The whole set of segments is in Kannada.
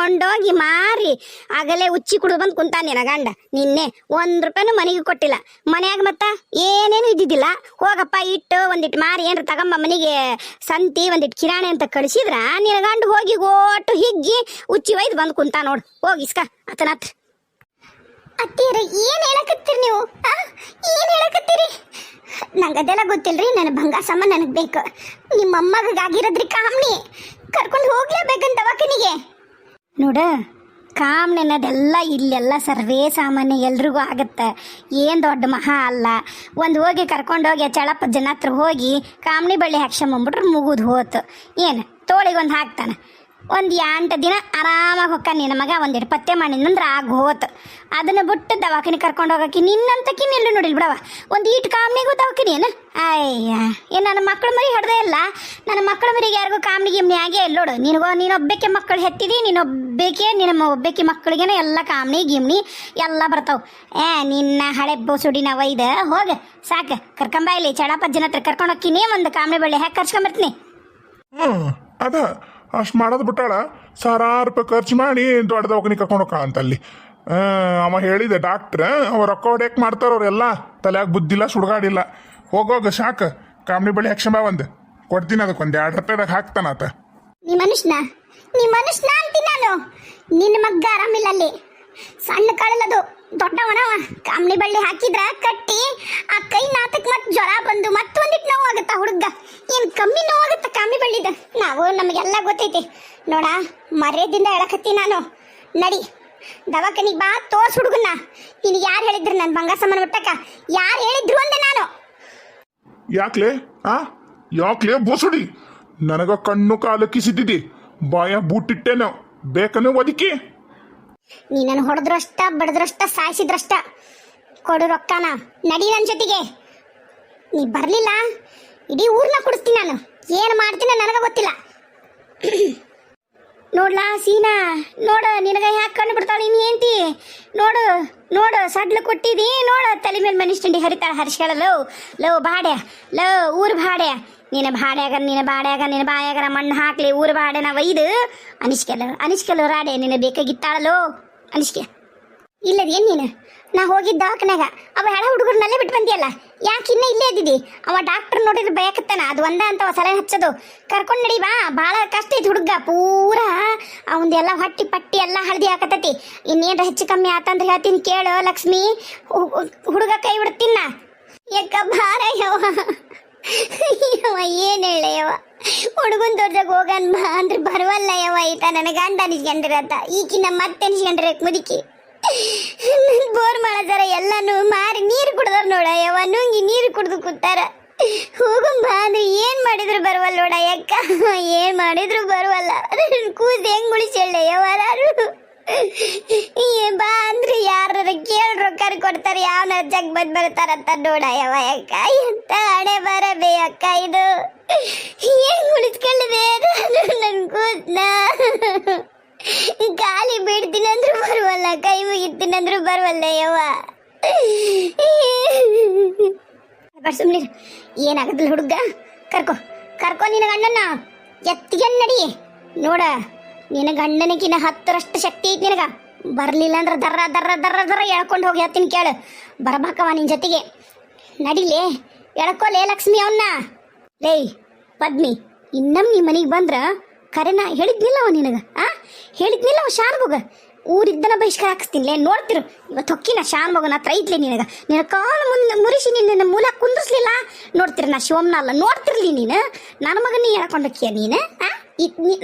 ಕರ್ಕೊಂಡೋಗಿ ಮಾರಿ ಆಗಲೇ ಉಚ್ಚಿ ಕುಡಿದು ಬಂದು ಕುಂತಾನ ನಿನ್ನ ಗಂಡ. ನಿನ್ನೆ 1 ರೂಪಾಯಿನೂ ಮನೆಗೆ ಕೊಟ್ಟಿಲ್ಲ. ಮನ್ಯಾಗ ಮತ್ತ ಏನೇನು ಇದ್ದಿದ್ದಿಲ್ಲ. ಹೋಗಪ್ಪ ಇಟ್ಟು ಒಂದಿಟ್ಟು ಮಾರಿ ಏನ್ರ ತಗಂಬ ಮನೆಗೆ ಸಂತಿ ಒಂದಿಟ್ಟು ಕಿರಾಣಿ ಅಂತ ಕಳಿಸಿದ್ರ ನಿನ್ನ ಗಂಡ ಹೋಗಿ ಗೋಟು ಹಿಗ್ಗಿ ಉಚ್ಚಿ ಒಯ್ದು ಬಂದು ಕುಂತ ನೋಡು. ಹೋಗಿ ಇಸ್ಕ ಅತನತ್ರ. ಅತ್ತೀರ ಏನ್ ಹೇಳಕತ್ತೀರಿ ನೀವು? ಏನ್ ಹೇಳಕತ್ತೀರಿ? ನಂಗೆ ಅದೆಲ್ಲ ಗೊತ್ತಿಲ್ರಿ. ನನ್ನ ಬಂಗಾರ ಸಾಮಾನು ನನಗೆ ಬೇಕು. ನಿಮ್ಮ ಅಮ್ಮಗಾಗಿರೋದ್ರಿ ಕಾಮ್ನಿ ಕರ್ಕೊಂಡು ಹೋಗ್ಲೇಬೇಕಂತ ದವಾಖಾನಿಗೆ. ನೋಡ, ಕಾಮ್ನಿ ಅನ್ನೋದೆಲ್ಲ ಇಲ್ಲೆಲ್ಲ ಸರ್ವೇ ಸಾಮಾನ್ಯ, ಎಲ್ರಿಗೂ ಆಗತ್ತೆ. ಏನು ದೊಡ್ಡ ಮಹಾ ಅಲ್ಲ. ಒಂದು ಹೋಗಿ ಕರ್ಕೊಂಡೋಗಿ ಚಳಪ್ಪ ಜನ ಹತ್ರ ಹೋಗಿ ಕಾಮ್ನಿ ಬಳ್ಳಿ ಹಾಕ್ಸ್ಕೊಂಬಂಬಿಟ್ರೆ ಮುಗಿದು ಹೋತು. ಏನು ತೋಳಿಗೊಂದು ಹಾಕ್ತಾನೆ. ಒಂದು 8 ದಿನ ಆರಾಮಾಗಿ ಹೊಕ್ಕ ನಿನ್ನ ಮಗ ಒಂದೆರಡು ಪತ್ತೆ ಮಾಡಿದಂದ್ರೆ ಆಗ ಹೋತು. ಅದನ್ನು ಬಿಟ್ಟು ದವಾಖಾನೆ ಕರ್ಕೊಂಡು ಹೋಗಕ್ಕೆ ನಿನ್ನಂತಕಿನ ಎಲ್ಲೂ ನೋಡಿಲ್ ಬಿಡವ. ಒಂದು ಈಟು ಕಾಮ್ನಿಗೂ ದವಾಖಾನೆ ಏನು? ಅಯ್ಯ, ಏನು ನನ್ನ ಮಕ್ಕಳ ಮರಿ ಹಿಡ್ದೇ ಇಲ್ಲ. ನನ್ನ ಮಕ್ಕಳ ಮರಿಗೆ ಯಾರಿಗೂ ಕಾಮ್ನಿ ಗಿಮ್ನಿ ಆಗೇ ಇಲ್ಲ ನೋಡು. ನೀನೊಬ್ಬಕ್ಕೆ ಮಕ್ಕಳು ಹೆತ್ತಿದಿ, ನಿನ್ನ ಒಬ್ಬಕ್ಕೆ ಮಕ್ಕಳಿಗೇನೆ ಎಲ್ಲ ಕಾಮ್ನಿ ಗಿಮ್ನಿ ಎಲ್ಲ ಬರ್ತಾವೆ. ನಿನ್ನ ಹಳೆ ಬೋಸುಡಿನ ಒಯ್ದು ಹೋಗ ಸಾಕು. ಕರ್ಕೊಂಬ ಇಲ್ಲಿ ಚಳಪಜ್ಜನ ಹತ್ರ ಕರ್ಕೊಂಡು ಹೋಗ್ತೀನಿ. ಒಂದು ಕಾಮ್ನಿ ಬಳ್ಳಿ ಹಾಕಿ ಕರ್ಸ್ಕೊಂಬರ್ತೀನಿ. ಅದ ಅಷ್ಟು ಮಾಡೋದು ಬಿಟ್ಟಾಳ. 1000 ರೂಪಾಯಿ ಖರ್ಚು ಮಾಡಿ ದೊಡ್ಡ ದವಾಖಾನೆ ಕರ್ಕೊಂಡು ಹೋಗ ಅಂತಲ್ಲಿ. ಅವ ಹೇಳಿದೆ ಡಾಕ್ಟ್ರ್, ಅವ ರೊಕ್ಕ ಹೊಡ್ಯಾಕೆ ಮಾಡ್ತಾರವ್ರೆಲ್ಲ. ತಲೆಯಾಗ ಬುದ್ಧಿಲ್ಲ, ಸುಡ್ಗಾಡಿಲ್ಲ. ಹೋಗೋಗ ಸಾಕು. ಕಾಮ್ನಿ ಬಳಿ ಹಾಕ್ಸಂಬ ಒಂದು ಕೊಡ್ತೀನಿ. ಅದಕ್ಕೆ 1-2 ರೂಪಾಯಿದಾಗ ಹಾಕ್ತಾನಾತ. ನೀ ಮನುಷ್ಯನ ಅಂತೀನಿ ನಾನು. ನಿನ್ನ ಮಗ್ಗ ಆರಾಮಿಲ್ಲ ಅಲ್ಲಿ. ಸಣ್ಣ ಕಾಳಲ್ಲದು ದೊಡ್ಡವನವ. ಕಾಮ್ನಿ ಬಳ್ಳಿ ಹಾಕಿದ್ರ ಕಟ್ಟಿ ಆ ಕೈ ನಾತಕ್ ಮತ್ತೆ ಜ್ವರ ಬಂದು ಮತ್ತೊಂದಿಟ್ಟು ನೋವಾಗತ್ತ ಹುಡುಗ. ಏನು ಕಮ್ಮಿ ನೋವಾಗತ್ತ ಕಾಮ್ನಿ ಬಳ್ಳಿದ? ನಮಗೆಲ್ಲ ಗೊತ್ತೈತಿ ನೋಡ. ಮರ್ಯಾದಿಂದ ಹೇಳಕತ್ತಿ ನಾನು. ನಡಿ ದವಾಖಾನಿಗೆ ಬಾ, ತೋರ್ಸ್ ಹುಡುಗನ್ನ. ನಿನಗೆ ಯಾರು ಹೇಳಿದ್ರು ನನ್ನ ಬಂಗಾರ ಸಾಮಾನು ಬಿಟ್ಟಕ್ಕ? ಯಾರು ಹೇಳಿದ್ರು ಅಂದೆ ನಾನು. ಯಾಕ್ಲೇ ಬೋಸುಡಿ? ನನಗ ಕಣ್ಣು ಕಾಲು ಕಿಸಿದ್ದಿದ್ದಿ, ಬಾಯ ಬೂಟಿಟ್ಟೇನೋ. ಬೇಕನ್ನು ಒದಕಿ. ನೀ ನನ್ನ ಹೊಡೆದ್ರಷ್ಟ ಬಡದ್ರಷ್ಟ ಸಾಯಿಸಿದ್ರಷ್ಟ. ಕೊಡು ರೊಕ್ಕನ. ನಡಿ ನನ್ನ ಜೊತೆಗೆ. ನೀ ಬರಲಿಲ್ಲ ಇಡೀ ಊರ್ನ ಕುಡಿಸ್ತೀನಿ ನಾನು. ಏನು ಮಾಡ್ತೀನಿ ನನಗೆ ಗೊತ್ತಿಲ್ಲ. ನೋಡ್ಲಾ ಸೀನಾ, ನೋಡು ನಿನಗೆ ಯಾಕೆ ಕಣ್ಣು ಬಿಡ್ತಾಳೆ ನೀನು ಏಂತಿ? ನೋಡು ಸಡ್ಲು ಕೊಟ್ಟಿದಿ. ನೋಡು ತಲೆ ಮೇಲೆ ಮನುಷ್ಯಂಡಿ ಹರಿತಾಳೆ ಹರ್ಸ್ಕೊಳ್ಳ. ಲವ್ ಬಾಡ್ಯ, ಊರು ಬಾಡ್ಯ. ನಿನ್ನ ಬಾಡ್ಯಾಗ ಮಣ್ಣು ಹಾಕ್ಲಿ. ಊರು ಬಾಡ್ಯನ ಒಯ್ದು ಅನಿಸ್ಕೆಲ್ಲ ರಾಡೆ ನಿನ್ನ ಬೇಕಾಗಿತ್ತಾಳಲ್ಲೋ ಅನಿಸ್ಕೆ. ಇಲ್ಲದೇನು ನೀನು? ನಾ ಹೋಗಿದ್ದ ದವಾಖಾನ್ಯಾಗ ಅವ ಹೆಳ ಹುಡುಗರನ್ನಲ್ಲೇ ಬಿಟ್ಟು ಬಂದಿಯಲ್ಲ. ಯಾಕೆ ಇನ್ನೂ ಇಲ್ಲೇ ಇದ್ದಿದ್ದಿ? ಅವ ಡಾಕ್ಟರ್ ನೋಡಿದ್ರೆ ಭಯಕತ್ತಾನ. ಅದು ಒಂದ ಅಂತ ಸಲಹೆ ಹಚ್ಚೋದು. ಕರ್ಕೊಂಡು ನಡಿ ಬಾ. ಭಾಳ ಕಷ್ಟ ಐತಿ ಹುಡುಗ. ಪೂರಾ ಅವಂದೆಲ್ಲ ಹೊಟ್ಟಿ ಪಟ್ಟಿ ಎಲ್ಲ ಹಳದಿ ಹಾಕತೈತಿ. ಇನ್ನೇನು ಹೆಚ್ಚು ಕಮ್ಮಿ ಆತಂದ್ರೆ ಹೇಳ್ತೀನಿ ಕೇಳು ಲಕ್ಷ್ಮಿ. ಹುಡುಗ ಕೈ ಬಿಡ್ತೀನ. ಯಾಕ ಭಾರ ಯವ ಏನು ಹೇಳಯ್ಯವ? ಹುಡುಗನ್ ದೊಡ್ಡದಾಗ ಹೋಗನ್ ಬಾ ಅಂದ್ರೆ ಬರವಲ್ಲ ಯವ. ಈತ ನನ್ನ ಗಂಡ ಅನಿಸ್ಕೊಂಡಿರತ್ತ. ಈಕಿನ ಮತ್ತೆ ಅನಿಸ್ಕೊಂಡ್ರೆ ಮುದುಕಿ. ಬೋರ್ ಮಾಡದಾರ ಎಲ್ಲಾನು ಮಾರಿ ನೀರು ಕುಡ್ದಾರ ನೋಡ ಯವ. ನುಂಗಿ ನೀರು ಕುಡ್ದು ಕೂತಾರ. ಹೋಗಂಬ ಅಂದ್ರೆ ಏನ್ ಮಾಡಿದ್ರು ಬರವಲ್ಲ ನೋಡ ಯಕ್ಕ. ಏನ್ ಮಾಡಿದ್ರು ಬರವಲ್ಲ. ಕೂಸ್ ಹೆಂಗ್ ಉಳಿಸೇಳ ಯವಾರು? ಬಾ ಅಂದ್ರೆ ಯಾರ ಕೇಳಿ ರೊಕ್ಕ ಕೊಡ್ತಾರೆ. ಯಾವನ ಜಗ್ ಬಂದ್ ಬರ್ತಾರಂತ ನೋಡ ಯವ ಯಕ್ಕ. ಎಂತ ಹಣೆ ಬರಬೇ ಅಕ್ಕ ಇದು. ಏನ್ ಉಳಿಸ್ಕೊಳ್ಳದೆ ನನ್ ಕೂಸ್ನ. ಗಾಳಿ ಬಿಡ್ತೀನಂದ್ರು ಬರುವಲ್ಲ, ಕೈ ಮುಗಿತೀನಂದ್ರು ಬರುವಲ್ಲ ಯವ್ವ. ಸುಮ್ಮನೆ ಏನಾಗದಿಲ್ಲ ಹುಡುಗ. ಕರ್ಕೊ ನಿನ್ನ ಗಂಡನ್ನ ಎತ್ತಿಗೆ ನಡಿ. ನೋಡ ನಿನ್ನ ಗಂಡನಿಗಿನ 10ರಷ್ಟು ಶಕ್ತಿ ಐತಿ ನಿನಗ. ಬರ್ಲಿಲ್ಲ ಅಂದ್ರೆ ದರ್ರ ಎಳ್ಕೊಂಡು ಹೋಗಿ ಹೇಳ್ತೀನಿ ಕೇಳು. ಬರ್ಬೇಕವ ನಿನ್ನ ಜೊತೆಗೆ. ನಡಿಲೇ ಎಳ್ಕೊಲೇ ಲಕ್ಷ್ಮಿ ಅವನ್ನ. ಲೇ ಪದ್ಮಿ, ಇನ್ನೊಮ್ಮೆ ನಿಮ್ಮ ಮನೆಗೆ ಬಂದ್ರ ಕರೆನ ಹೇಳಿದ್ನಿಲ್ಲ ಅವ ನಿನಗ. ಹೇಳಿದ್ನಿಲ್ಲ ಅವ ಶಾನ್ಭೋಗ. ಊರಿದ್ದನ ಬಹಿಷ್ಕಾರ ಹಾಕಿಸ್ತೀನಿಲೇ. ನೋಡ್ತಿರು ಇವತ್ತು ಹೊಕ್ಕಿನ ಶಾನ್ಭೋಗನ ಹತ್ರ ಐತ್ಲಿ ನಿನಗ. ನಿನ್ನ ಕಾಲು ಮುಂದೆ ಮುರಿಸಿ ನಿನ್ನ ಮೂಲ ಕುಂದ್ರಿಸ್ಲಿಲ್ಲ. ನೋಡ್ತಿರ ನಾ ಶಿವಮ್ನ ಅಲ್ಲ. ನೋಡ್ತಿರ್ಲಿ ನೀನು ನನ್ನ ಮಗನ ಹೇಳ್ಕೊಂಡಕ್ಕಿಯ ನೀನು.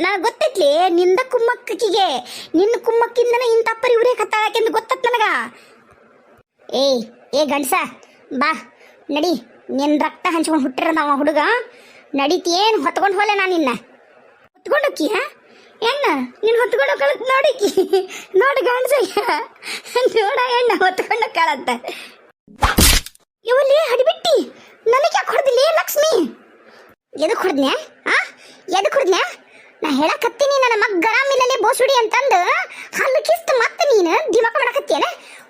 ನನಗೆ ಗೊತ್ತೈತ್ಲಿ ನಿಂದ ಕುಮ್ಮಕ್ಕಿಗೆ. ನಿನ್ನ ಕುಮ್ಮಕ್ಕಿಂದನ ಇಂಥ ಪರಿ ಉರೇ ಕತ್ತಾಳಕ್ಕೆಂದು ಗೊತ್ತತ್ ನನಗ. ಏ ಗಂಡಸ ಬಾ ನಡಿ. ನಿನ್ನ ರಕ್ತ ಹಂಚ್ಕೊಂಡು ಹುಟ್ಟಿರ ನಾವು ಹುಡುಗ. ನಡೀತೇನು ಹೊತ್ಕೊಂಡು ಹೋಲೆ ನಾನು ನಿನ್ನ ಹೊತ್ಕೊಂಡೋಕ್ಕಿ. ಎಣ್ಣ ನೀನು ಹೊತ್ಕೊಂಡು ಕಳತ್ ನೋಡಿಕಿ. ನೋಡಿ ಗಂಡಸಯ್ಯ ನೋಡ ಎಣ್ಣ ಹೊತ್ಕೊಂಡು ಕಳತ್ತ. ಇವಲ್ಲಿ ಹಡಿಬಿಟ್ಟಿ ನನಗೆ ಯಾಕೆ ಹೊಡೆದಿಲ್ಲ ಲಕ್ಷ್ಮಿ? ಎದಕ್ಕೆ ಹೊಡೆದ್ನ್ಯಾ? ಎದಕ್ಕೆ ಹೊಡೆದ್ನ್ಯಾ? ನಾ ಹೇಳಕತ್ತೀನಿ ನನ್ನ ಮಗ ಆರಾಮಿಲ್ಲೇ ಬೋಸುಡಿ ಅಂತಂದು ಹಲ್ಲು ಕಿಸ್ತು ಮತ್ತೆ ನೀನು ದಿಮಾಕ ಮಾಡಕತ್ತೀಯನ.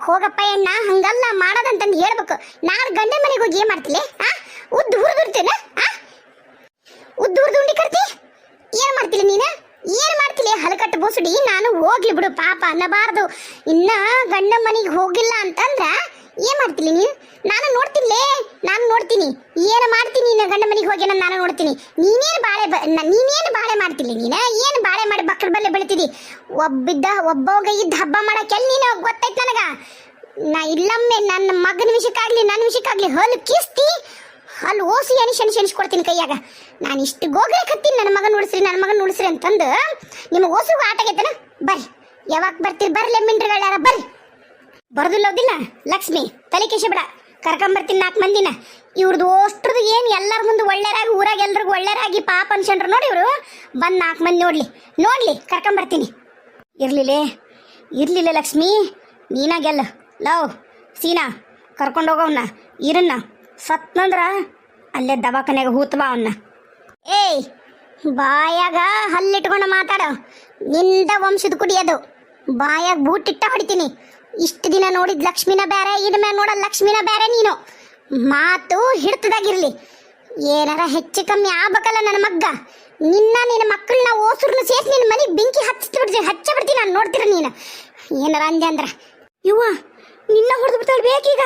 ಹೋಗಪ್ಪ ಎಣ್ಣ ಹಂಗಲ್ಲ ಮಾಡೋದಂತಂದು ಹೇಳ್ಬೇಕು. ನಾನು ಗಂಡ ಮನೆಗೆ ಹೋಗಿ ಏನ್ ಮಾಡ್ತಿಲೆ? ಉದ್ದು ಹುರಿದಿರ್ತೇನೆ. ಉದ್ದು ಹುರಿದು ಉಂಡಿ ಕರ್ತಿ ಏನ್ ಮಾಡ್ತಿಲ್ಲ ನೀನು? ಏನ್ ಮಾಡ್ತಿಲ್ಲ? ಹಲಕಟ್ಟು ಮೋಸಡಿ ನಾನು ಹೋಗ್ಲಿ ಬಿಡು ಪಾಪ ಅನ್ನಬಾರ್ದು. ಇನ್ನ ಗಂಡ ಮನೆಗೆ ಹೋಗಿಲ್ಲ ಅಂತಂದ್ರ ಏನ್ ಮಾಡ್ತೀನಿ ನೀನು? ನಾನು ನೋಡ್ತಿನ್ಲೇ, ನಾನು ನೋಡ್ತೀನಿ ಏನು ಮಾಡ್ತೀನಿ. ನೀನು ಗಂಡ ಮನೆಗೆ ಹೋಗಿ ನಾನು ನೋಡ್ತೀನಿ. ನೀನೇನು ಬಾಳೆ ಮಾಡ್ತಿಲ್ಲ. ಏನು ಬಾಳೆ ಮಾಡಿ ಬಕ್ಕಳ ಬಲ್ಲೆ ಬೆಳಿತಿದಿ? ಒಬ್ಬವಾಗ ಇದ್ದ ಹಬ್ಬ ಮಾಡಕ್ಕೆಲ್ಲ ನೀನು ಗೊತ್ತೈತ್ ನನಗ. ನಾ ಇಲ್ಲೊಮ್ಮೆ ನನ್ನ ಮಗನ ವಿಷಯಕ್ಕಾಗ್ಲಿ ನನ್ನ ವಿಷಯಕ್ಕಾಗ್ಲಿ ಹಲ್ಲು ಕಿಸ್ತಿ ಅಲ್ಲಿ ಓಸಿ ಎಣಿಸ್ಕೊಡ್ತೀನಿ ಕೈಯಾಗ. ನಾನು ಇಷ್ಟು ಗೋಗ್ಲಿಕತ್ತೀನಿ ನನ್ನ ಮಗನ ಉಳಿಸ್ರಿ ಅಂತಂದು ನಿಮಗೆ ಓಸಿಗೂ ಆಟ ಆಗೈತನ? ಬರ್ರಿ, ಯಾವಾಗ ಬರ್ತೀರಿ? ಬರ್ಲೆ ಮಿಂಡ್ರಿಗಳು ಯಾರ ಬರ್ರಿ. ಬರೋದಿಲ್ಲ ಲಕ್ಷ್ಮಿ, ತಲೆ ಕೆಶಬೇಡ, ಕರ್ಕೊಂಬರ್ತೀನಿ 4 ಮಂದಿನ. ಇವ್ರದ್ದು ಅಷ್ಟ್ರದ್ದು ಏನು ಎಲ್ಲರ ಮುಂದೆ ಒಳ್ಳೆಯರಾಗಿ ಊರಾಗ ಎಲ್ರಿಗೂ ಒಳ್ಳೆಯರಾಗಿ ಪಾಪ ಅನ್ಸಂಡ್ರು ನೋಡಿ. ಇವರು ಬಂದು 4 ಮಂದಿ ನೋಡ್ಲಿ ಕರ್ಕೊಂಬರ್ತೀನಿ. ಇರ್ಲಿಲ್ಲ ಲಕ್ಷ್ಮಿ, ನೀನಾಗೆಲ್ಲ ಲವ್ ಸೀನಾ ಕರ್ಕೊಂಡೋಗವನ್ನ ಇರನ್ನ ಸತ್ನಂದ್ರ ಅಲ್ಲೇ ದವಾಖಾನೆಗೆ ಹೂತ್ಬಾ ಅವನ್ನ. ಏಯ್ ಬಾಯಾಗ ಹಲ್ಲಿಟ್ಕೊಂಡು ಮಾತಾಡೋ, ನಿಂದ ವಂಶದ ಕುಡಿಯೋದು. ಬಾಯಾಗ ಬೂಟಿಟ್ಟ ಹೊಡಿತೀನಿ. ಇಷ್ಟು ದಿನ ನೋಡಿದ ಲಕ್ಷ್ಮಿನ ಬೇರೆ, ಇನ್ಮೇಲೆ ನೋಡೋ ಲಕ್ಷ್ಮಿನ ಬೇರೆ. ನೀನು ಮಾತು ಹಿಡ್ತದಾಗಿರ್ಲಿ. ಏನಾರ ಹೆಚ್ಚು ಕಮ್ಮಿ ಆಗ್ಬೇಕಲ್ಲ ನನ್ನ ಮಗ್ಗ. ನಿನ್ನ ಮಕ್ಕಳನ್ನ ಓಸುರ್ನ ಸೇರಿಸಿ ನಿನ್ನ ಮನೆಗೆ ಬೆಂಕಿ ಹಚ್ಚಬಿಡ್ತೀನಿ ನಾನು. ನೋಡ್ತೀರ ನೀನು ಏನಾರ ಅಂದೆ ಅಂದ್ರ ಇವ್ವ ನಿನ್ನ ಹೊಡೆದು ಬಿಡ್ತಾಳೆ ಬೇಕೀಗ.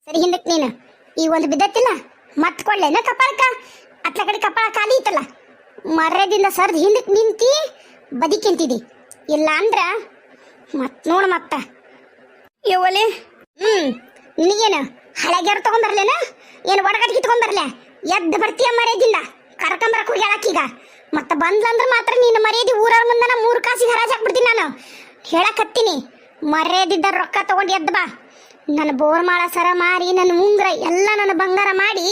ಸರಿ ಹಿಂದಕ್ಕೆ ನೀನು ಈಗ ಒಂದು ಬಿದ್ದತ್ತಿಲ್ಲ ಮತ್ ಕೊಳ್ಳೇನ ಕಪಾಳಕ್ಕ? ಅತ್ಲ ಕಡೆ ಕಪಾಳ ಖಾಲಿ ಇತ್ತಲ್ಲ, ಮರ್ಯಾದಿಂದ ಸರ್ದು ಹಿಂದಕ್ಕೆ ನಿಂತಿ ಬದಿಕೆಂತಿದಿ. ಇಲ್ಲ ಅಂದ್ರ ಮತ್ ನೋಡು ಮತ್ತ ಇವಲೆ. ನಿನಗೇನು ಹಳೆಗ್ಯಾರು ತಗೊಂಡ್ಬರ್ಲೇನ? ಏನು ಒಡಗಟ್ಟಿ ತಗೊಂಡ್ಬರ್ಲೆ? ಎದ್ದು ಬರ್ತೀಯ ಮರ್ಯಾದಿಂದ? ಕರ್ಕೊಂಬರಕ್ ಹೋಗಿ ಹೇಳಕ್ಕೀಗ. ಮತ್ತೆ ಬಂದ್ಲಂದ್ರೆ ಮಾತ್ರ ನೀನು ಮರ್ಯಾದಿ ಊರವ್ರ ಮುಂದನ 3 ಕಾಸಿಗೆ ಹರಾಜ್ ಹಾಕ್ಬಿಡ್ತೀನಿ ನಾನು. ಹೇಳಕತ್ತೀನಿ, ಮರ್ಯಾದಿದ್ದ ರೊಕ್ಕ ತಗೊಂಡು ಎದ್ದು ಬಾ. ನನ್ನ ಬೋರ್ಮಾಳ ಸರ ಮಾರಿ ನನ್ನ ಉಂಗ್ರ ಎಲ್ಲ ನನ್ನ ಬಂಗಾರ ಮಾಡಿ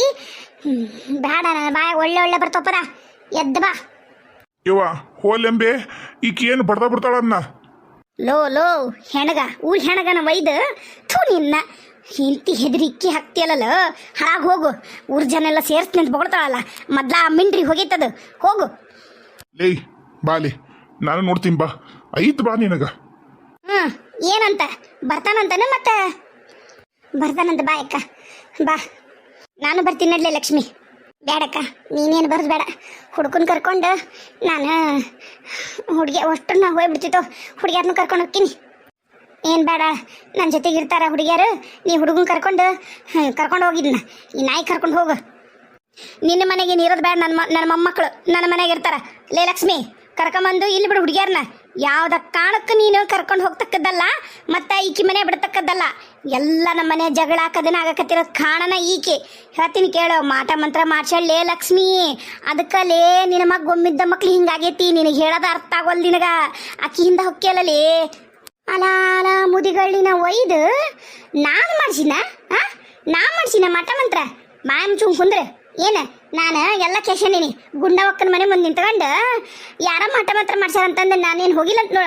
ಬೇಡ, ನನ್ನ ಬಾಯ ಒಳ್ಳೆ ಬರ್ತಪ್ಪದ. ಎದ್ದು ಬಾ. ಇವ ಹೋಲೆಂಬೆ ಈಕೇನು ಬಡ್ದ ಬಿಡ್ತಾಳನ್ನ. ಲೋ ಹೆಣಗ ಊರ್ ಹೆಣಗನ ಒಯ್ದು ಥೂ ನಿನ್ನ ಹಿಂತಿ ಹೆದರಿಕ್ಕಿ ಹಾಕ್ತಿಯಲ್ಲ. ಹಾಳಾಗಿ ಹೋಗು. ಊರ್ ಜನ ಎಲ್ಲ ಸೇರ್ಸ್ ನಿಂತು ಬೊಗಳ್ತಾಳಲ್ಲ, ಮೊದ್ಲ ಮಿಂಡ್ರಿ ಹೋಗೈತದು. ಹೋಗು. ಲೇ ಬಾಲಿ, ನಾನು ನೋಡ್ತೀನಿ ಬಾ. ಐತ್ ಬಾ ನಿನಗ. ಏನಂತ ಬರ್ತಾನಂತಾನೆ? ಮತ್ತೆ ಬರ್ತಾನಂತ ಬಾ ಅಕ್ಕ ಬಾ. ನಾನು ಬರ್ತೀನಿ ನಡ್ಲೆ ಲಕ್ಷ್ಮಿ. ಬೇಡಕ್ಕ, ನೀನೇನು ಬರೋದು ಬೇಡ. ಹುಡ್ಕನ್ ಕರ್ಕೊಂಡು ನಾನು ಹುಡುಗಿ ಅಷ್ಟು ನಾ ಹೋಗ್ಬಿಡ್ತಿತ್ತು. ಹುಡುಗಿಯಾರನ್ನು ಕರ್ಕೊಂಡು ಹೋಗ್ತೀನಿ. ಏನು ಬೇಡ, ನನ್ನ ಜೊತೆಗೆ ಇರ್ತಾರ ಹುಡುಗಿಯಾರು. ನೀ ಹುಡುಗನ ಕರ್ಕೊಂಡು ಹೋಗಿದ್ನ ಈ ನಾಯಿ ಕರ್ಕೊಂಡು ಹೋಗು. ನಿನ್ನ ಮನೆಗೆ ನೀರೋದು ಬೇಡ. ನನ್ನ ಮೊಮ್ಮಕ್ಕಳು ನನ್ನ ಮನೆಗೆ ಇರ್ತಾರ. ಲೇ ಲಕ್ಷ್ಮಿ, ಕರ್ಕೊಂಬಂದು ಇಲ್ಲಿ ಬಿಡು ಹುಡುಗಿಯಾರನ್ನ. ಯಾವ್ದ ಕಾರಣಕ್ಕೆ ನೀನು ಕರ್ಕೊಂಡು ಹೋಗ್ತಕ್ಕದ್ದಲ್ಲ, ಮತ್ತು ಈಕಿ ಮನೆ ಬಿಡ್ತಕ್ಕದ್ದಲ್ಲ. ಎಲ್ಲ ನಮ್ಮ ಮನೆ ಜಗಳ ಹಾಕೋದನ್ನ ಆಗಕತ್ತಿರೋದು ಕಾರಣನ ಈಕೆ. ಹೇಳ್ತೀನಿ ಕೇಳೋ, ಮಾಟ ಮಂತ್ರ ಮಾಡ್ಸಳ್ಳೇ ಲಕ್ಷ್ಮಿ. ಅದಕ್ಕಲ್ಲೇ ನಿನ್ನ ಮಗ ಗೊಮ್ಮಿದ್ದ ಮಕ್ಳು ಹಿಂಗಾಗೈತಿ. ನಿನಗೆ ಹೇಳೋದು ಅರ್ಥ ಆಗೋಲ್ ನಿನಗ. ಆಕಿ ಹಿಂದೆ ಹೊಕ್ಕಿಯಲ್ಲೇ ಅಲಾಲ ಮುದಿಗಳಿನ ಒಯ್ದು ನಾನು ಮಾಡ್ಸಿನ ಮಾಟ ಮಂತ್ರ. ಮಾಯ ಮುಚ್ಚುಂಗ್ ಕುಂದ್ರೆ ಏನು? ನಾನು ಎಲ್ಲ ಕೇಶನೀನಿ ಗುಂಡವಕ್ಕನ ಮನೆ ಮುಂದೆ ನಿಂತ್ಕೊಂಡು ಯಾರ ಮಾಟ ಮಾತ್ರ ಮಾಡ್ಸಾರಂತಂದು ನಾನೇನು ಹೋಗಿಲ್ಲ ಅಂತ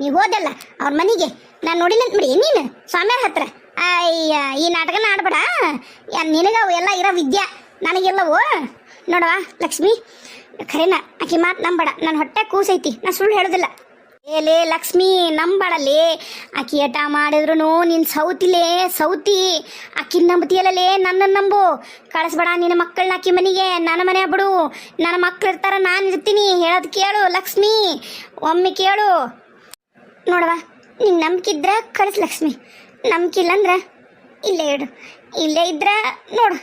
ನೀವು ಹೋದಲ್ಲ ಅವ್ರ ಮನೆಗೆ. ನಾನು ನೋಡಿಲ್ಲ ಅಂತ ಬಿಡಿ ನೀನು ಸ್ವಾಮಿಯವ್ರ ಹತ್ರ. ಅಯ್ಯ, ಈ ನಾಟಕನ ಆಡ್ಬೇಡ. ನಿನಗವು ಎಲ್ಲ ಇರೋ ವಿದ್ಯೆ, ನನಗೆಲ್ಲವು ನೋಡವಾ ಲಕ್ಷ್ಮಿ. ಖರೇನ ಆಕಿ ಮಾತು ನಂಬೇಡ. ನನ್ನ ಹೊಟ್ಟೆ ಕೂಸೈತಿ, ನಾ ಸುಳ್ಳು ಹೇಳೋದಿಲ್ಲ. ಏಲೇ ಲಕ್ಷ್ಮಿ, ನಂಬಾಡಲೇ. ಆಕಿ ಏಟ ಮಾಡಿದ್ರು ನೀನು ಸೌತಿ. ಆಕಿ ನಂಬತಿಯಲ್ಲೇ, ನನ್ನ ನಂಬು. ಕಳಿಸ್ಬೇಡ ನಿನ್ನ ಮಕ್ಕಳನ್ನ ಆಕಿ ಮನೆಗೆ. ನನ್ನ ಮನೆ ಬಿಡು. ನನ್ನ ಮಕ್ಳು ಇರ್ತಾರ, ನಾನು ಇರ್ತೀನಿ. ಹೇಳೋದು ಕೇಳು ಲಕ್ಷ್ಮಿ, ಒಮ್ಮೆ ಕೇಳು. ನೋಡವಾ, ನಿಂಗೆ ನಂಬಿಕೆ ಇದ್ರ ಕಳಿಸ್ ಲಕ್ಷ್ಮಿ. ನಂಬಿಕೆ ಇಲ್ಲಂದ್ರ ಇಲ್ಲೇ ಇಡು. ಇಲ್ಲೇ ಇದ್ರ ನೋಡು,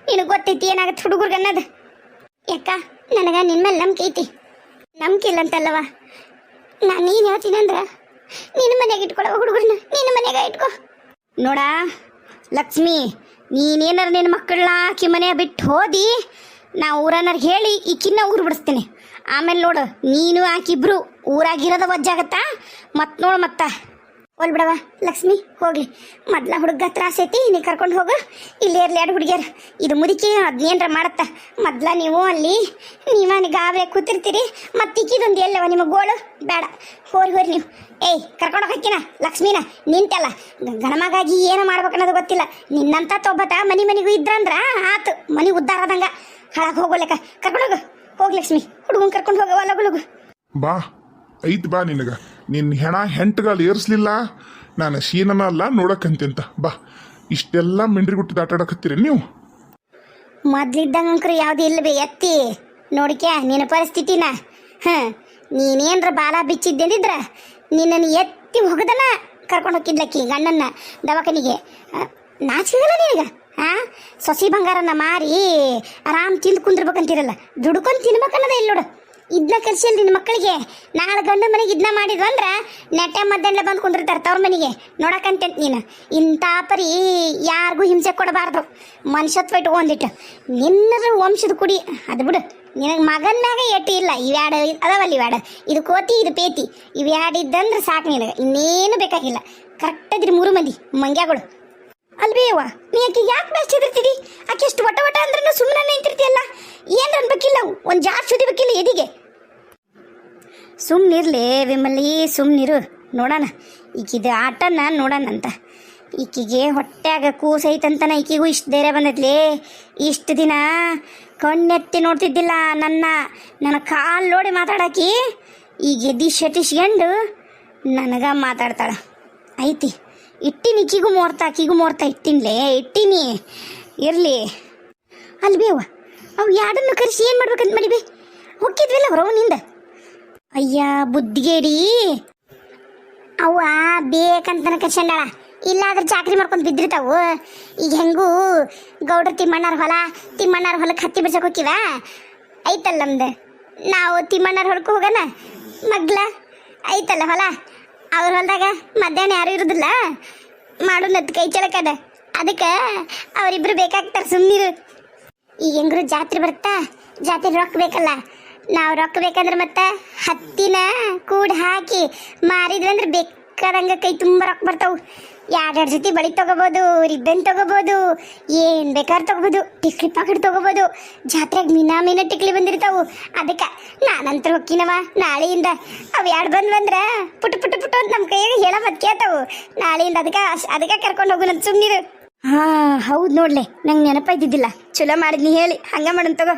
ನಿನಗೆ ಗೊತ್ತೈತಿ ಏನಾಗತ್ತೆ ಹುಡುಗರ್ಗೆ ಅನ್ನೋದು. ಯಾಕ ನನಗೆ ನಿನ್ನ ಮೇಲೆ ನಂಬಿಕೆ ಐತಿ. ನಂಬಿಕೆ ಇಲ್ಲ ಅಂತಲ್ಲವ. ನೀನು ಹೇಳ್ತೀನಿ ಅಂದ್ರೆ ನಿನ್ನ ಮನೆಗೆ ಇಟ್ಕೊಳವ ಹುಡುಗರನ್ನ. ನಿನ್ನ ಮನೆಗೆ ಇಟ್ಕೊ. ನೋಡ ಲಕ್ಷ್ಮಿ, ನೀನೇನಾರು ನಿನ್ನ ಮಕ್ಕಳನ್ನ ಆಕಿ ಮನೆ ಬಿಟ್ಟು ಹೋದಿ, ನಾ ಊರನ್ನಾರು ಹೇಳಿ ಈಕಿನ್ನ ಊರು ಬಿಡಿಸ್ತೀನಿ. ಆಮೇಲೆ ನೋಡು, ನೀನು ಆಕಿಬ್ರು ಊರಾಗಿರೋದ ವಜ್ಜಾಗತ್ತಾ. ಮತ್ತು ನೋಡು ಒಲ್ ಬಿಡವ ಲಕ್ಷ್ಮಿ, ಹೋಗ್ಲಿ. ಮೊದ್ಲ ಹುಡುಗ ತ್ರಾಸ ಐತಿ, ನೀ ಕರ್ಕೊಂಡು ಹೋಗು. ಇಲ್ಲೇ ಇರ್ಲಿ 2 ಹುಡುಗಿಯರು. ಇದು ಮುದುಕಿ ಅದನ್ನೇನ್ರ ಮಾಡತ್ತ. ಮೊದ್ಲ ನೀವು ಅಲ್ಲಿ ನೀವೇ ಗಾಬರಿ ಕೂತಿರ್ತೀರಿ. ಮತ್ತಿಕ್ಕಿದೊಂದು ಎಲ್ಲವ ನಿಮಗೆ ಗೋಳು ಬೇಡ. ಹೋರಿ ನೀವು. ಏಯ್, ಕರ್ಕೊಂಡು ಹೋಗ್ತೀನ ಲಕ್ಷ್ಮೀನ. ನಿಂತೆಲ್ಲ ಗಣಮಗಾಗಿ ಏನು ಮಾಡ್ಬೇಕನ್ನೋದು ಗೊತ್ತಿಲ್ಲ. ನಿನ್ನಂತ ತೊಬ್ಬತ ಮನೆಗೂ ಇದ್ರಂದ್ರ ಆತು, ಮನೆ ಉದ್ಧಾರ ಆದಂಗ. ಹಾಳಾಗಿ ಹೋಗೋಲೆಕ್ಕ ಕರ್ಕೊಂಡು ಹೋಗಿ ಲಕ್ಷ್ಮಿ. ಹುಡುಗನ್ ಕರ್ಕೊಂಡು ಹೋಗವ ಲಗುಲಗು ಬಾ. ಐತ್ ಬಾ ನಿನಗ. ನಿನ್ನ ಹೆಣ ಹೆಂಟ್ಗಾಲ್ ಏರ್ಸ್ಲಿಲ್ಲ, ನಾನು ಶೀನನ ಅಲ್ಲ ನೋಡಕ್ಕಂತ. ಬಾ. ಇಷ್ಟೆಲ್ಲ ಮಿಂಡ್ರಿ ಗುಟ್ಟಿದ ಆಟ ಆಡಕತ್ತೀರಿ ನೀವು. ಮೊದ್ಲಿದ್ದಂಗ್ರಿ ಯಾವ್ದು ಇಲ್ಲವೇ ಎತ್ತಿ ನೋಡಿಕೆ ನಿನ್ನ ಪರಿಸ್ಥಿತಿನ. ನೀನೇನ್ರ ಬಾಲ ಬಿಚ್ಚಿದ್ದಂದಿದ್ರ ನಿನ್ನನ್ನು ಎತ್ತಿ ಹೋಗದನ ಕರ್ಕೊಂಡು ಹೋಗಿದ್ಲಕ್ಕಿ ಗಂಡನ್ನ ದವಾಖಾನಿಗೆ. ನಾಚಿಗಲ್ಲ ನಿನಗೆ? ಸೊಸಿ ಬಂಗಾರನ ಮಾರಿ ಆರಾಮ್ ತಿಂದು ಕುಂದಿರ್ಬೇಕಂತೀರಲ್ಲ, ದುಡ್ಕೊಂಡು ತಿನ್ಬೇಕನ್ನೋದ ಇಲ್ಲ ನೋಡು. ಇದನ್ನ ಕರ್ಸಿಲ್ಲ ನಿನ್ನ ಮಕ್ಕಳಿಗೆ. ನಾಳೆ ಗಂಡ ಮನೆಗೆ ಇದನ್ನ ಮಾಡಿದ್ವು ಅಂದ್ರೆ ನೆಟ್ಟೆ ಮದ್ದೆಲ್ಲ ಬಂದು ಕುಂದಿರ್ತಾರೆ ತವ್ರ ಮನೆಗೆ ನೋಡಕಂತ. ನೀನು ಇಂಥ ಪರಿ ಯಾರಿಗೂ ಹಿಂಸೆ ಕೊಡಬಾರ್ದು, ಮನುಷ್ಯತ್ವ ಇಟ್ಕೊಂದಿಟ್ಟು. ನಿನ್ನರ ವಂಶದ ಕುಡಿ ಅದು ಬಿಡು. ನಿನಗೆ ಮಗನ ಮ್ಯಾಗ ಎಟ್ಟಿ ಇಲ್ಲ. ಇವ್ಯಾಡ ಅದಾವಲ್ಲ, ಇವ್ಯಾಡ ಇದು ಕೋತಿ ಇದು ಪೇತಿ, ಇವ್ಯಾಡಿದ್ದಂದ್ರೆ ಸಾಕು ನಿನಗೆ, ಇನ್ನೇನು ಬೇಕಾಗಿಲ್ಲ. ಕರೆಕ್ಟಾದ್ರಿ 3 ಮಂದಿ ಮಂಗ್ಯಾಗಳು. ಅಲ್ವೇ ಅವ್ವ, ನೀ ಆಕೆ ಯಾಕೆ ಬೆಸ್ಟ್ ಹೆದರ್ತಿದಿ? ಆಕೆ ಎಷ್ಟು ವಟ ವಟ ಅಂದ್ರೆ ಸುಮ್ಮನೆ ನಿಂತಿರ್ತಿಯಲ್ಲ, ಏನು ಅನ್ಬೇಕಿಲ್ಲ, ಒಂದು ಜಾಸ್ತಿ ಸುದಿಬೇಕಿಲ್ಲ ಎದಿಗೆ. ಸುಮ್ಮನಿರ್ಲಿ ವಿಮಲಿ, ಸುಮ್ಮನಿರು. ನೋಡೋಣ ಈಕಿದು ಆಟನ ನೋಡೋಣಂತ. ಈಕಿಗೆ ಹೊಟ್ಯಾಗ ಕೂಸೈತಂತನ ಈಕಿಗೂ ಇಷ್ಟು ಧೈರ್ಯ ಬಂದೈತ್ಲಿ. ಇಷ್ಟು ದಿನ ಕಣ್ಣೆತ್ತಿ ನೋಡ್ತಿದ್ದಿಲ್ಲ ನನ್ನ ಕಾಲು ನೋಡಿ ಮಾತಾಡಾಕಿ. ಈಗ ಎದ್ದಿ ಶಟಿಸ್ಕೊಂಡು ನನಗೆ ಮಾತಾಡ್ತಾಳ. ಐತಿ ಇಟ್ಟಿನಿ, ಈಕಿಗೂ ಮೋರ್ತಾ ಇಟ್ಟಿನಿ ಇರಲಿ. ಅಲ್ಬೇವ ಅವು ಯಾರನ್ನು ಕರೆಸಿ ಏನು ಮಾಡ್ಬೇಕಂತ ಮಾಡಿಬಿ? ಹೊಕ್ಕಿದ್ವಿಲ್ಲ ಹೊರವನಿಂದ. ಅಯ್ಯ ಬುದ್ಧಿಗೇಡಿ, ಅವ್ವ ಬೇಕಂತನ ಕರ್ಸಂಡಾಳ, ಇಲ್ಲಾದ್ರೆ ಚಾಕ್ರಿ ಮಾಡ್ಕೊಂಡು ಬಿದ್ದಿರ್ತಾವು. ಈಗ ಹೆಂಗೂ ಗೌಡ್ರ ತಿಮ್ಮಣ್ಣರ ಹೊಲಕ್ಕೆ ಹತ್ತಿ ಬಿಡ್ಸಕ್ಕೆ ಹೋಗಿವ ಐತಲ್ಲ ನಮ್ದು. ನಾವು ತಿಮ್ಮಣ್ಣರ ಹೊಲಕ್ಕೆ ಹೋಗೋಣ, ಮಗ್ಲ ಐತಲ್ಲ ಹೊಲ, ಅವ್ರ ಹೊಲದಾಗ ಮಧ್ಯಾಹ್ನ ಯಾರು ಇರೋದಿಲ್ಲ, ಮಾಡು ನತ್ ಕೈ ಚಳಕದ. ಅದಕ್ಕೆ ಅವರಿಬ್ರು ಬೇಕಾಗ್ತಾರೆ, ಸುಮ್ಮನಿರು. ಈಗ ಹೆಂಗ್ರು ಜಾತ್ರೆ ಬರುತ್ತಾ, ಜಾತ್ರೆ ರೊಕ್ಕ ಬೇಕಲ್ಲ. ನಾವು ರೊಕ್ಕ ಬೇಕಂದ್ರೆ ಮತ್ತೆ ಹತ್ತಿನ ಕೂಡಿ ಹಾಕಿ ಮಾರಿದ್ವಿ ಅಂದ್ರೆ ಬೇಕಾದಂಗೆ ಕೈ ತುಂಬ ರೊಕ್ಕ ಬರ್ತಾವು. 2 ಜೊತೆ ಬಳಿ ತೊಗೋಬೋದು, ರಿಬ್ಬನ್ ತೊಗೋಬೋದು, ಏನು ಬೇಕಾದ್ರೆ ತೊಗೋಬೋದು, ಟಿಕ್ಲಿ ಪಾಕೆಟ್ ತೊಗೋಬೋದು. ಜಾತ್ರೆಗೆ ಮೀನ ಟಿಕ್ಲಿ ಬಂದಿರ್ತಾವು. ಅದಕ್ಕೆ ನಾನಂತರ ಹೊಕ್ಕಿನವ ನಾಳೆಯಿಂದ. ಅವು 2 ಬಂದ್ರೆ ಪುಟ್ಟು ಅಂತ ನಮ್ಮ ಕೈಯಾಗ ಹೇಳೋ ಮತ್ತೆ ಕೇಳ್ತಾವು. ನಾಳೆಯಿಂದ ಅದಕ್ಕೆ ಕರ್ಕೊಂಡು ಹೋಗು ನನ್ನ ಸುಮ್ಮನಿರು. ಹೌದು ನೋಡ್ಲೆ, ನಂಗೆ ನೆನಪಾಯ್ತಿದ್ದಿಲ್ಲ. ಚಲೋ ಮಾಡಿದ್ನಿ ಹೇಳಿ, ಹಂಗೆ ಮಾಡೋಣ ತಗೋ.